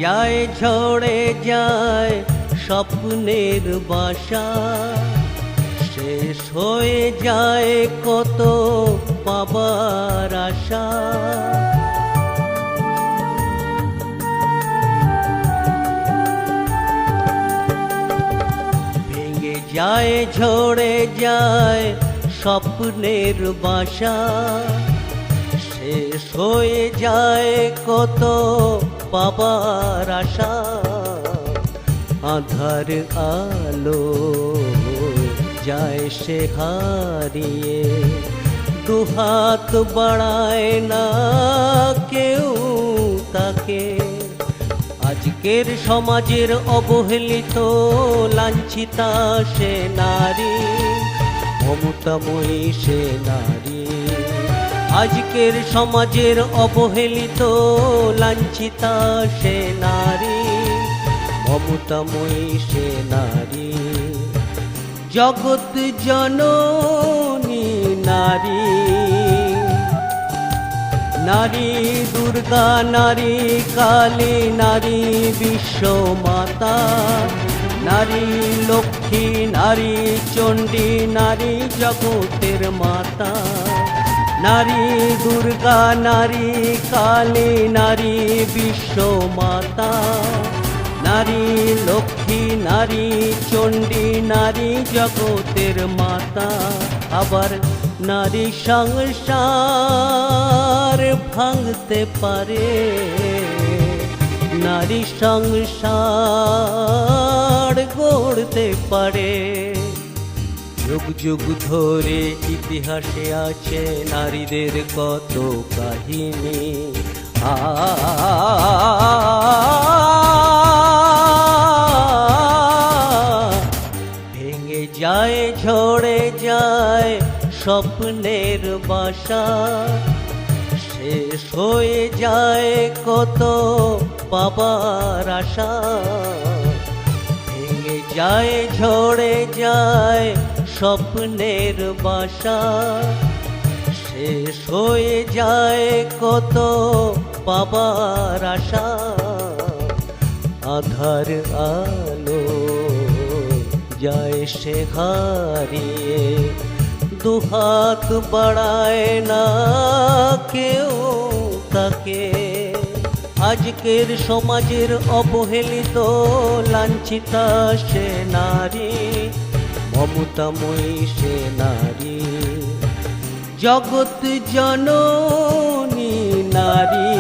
যায় ঝরে যায় স্বপ্নের বাসা, শেষ হয়ে যায় কত পাবার আশা। ভেঙে যায় ঝরে যায় স্বপ্নের বাসা, শেষ হয়ে যায় কত পাবার আশা। আধার আলো যায় সে হারিয়ে, দুহাত বাড়ায় না কেউ তাকে। আজকের সমাজের অবহেলিত লাঞ্ছিতা সে নারী, মমতাময়ী সে নারী। আজকের সমাজের অবহেলিত লাঞ্ছিতা সে নারী, মমতাময়ী সে নারী। জগৎ জননী নারী, নারী দুর্গা, নারী কালী, নারী বিশ্বমাতা, নারী লক্ষ্মী, নারী চণ্ডী, নারী জগতের মাতা। নারী দুর্গা, নারী কালী, নারী বিশ্বমাতা, নারী লক্ষ্মী, নারী চণ্ডী, নারী জগতের মাতা। আবার নারী সংসার ভাঙতে পারে, নারী সংসার গড়তে পারে। যুগ যুগ ধরে ইতিহাসে আছে নারীদের কত কাহিনী। ভেঙে যায় ঝরে যায় স্বপ্নের বাসা, শেষ হয়ে যায় কত পাবার আশা। ভেঙে যায় ঝরে যায় স্বপ্নের বাসা, শেষ হয়ে যায় কত পাবার আশা। আধার আলো যায় সে হারিয়ে, দুহাত বাড়ায় না কেউ তাকে। আজকের সমাজের অবহেলিত লাঞ্ছিতা সে নারী, মমতাময়ী সে নারী। জগৎ জননী নারী,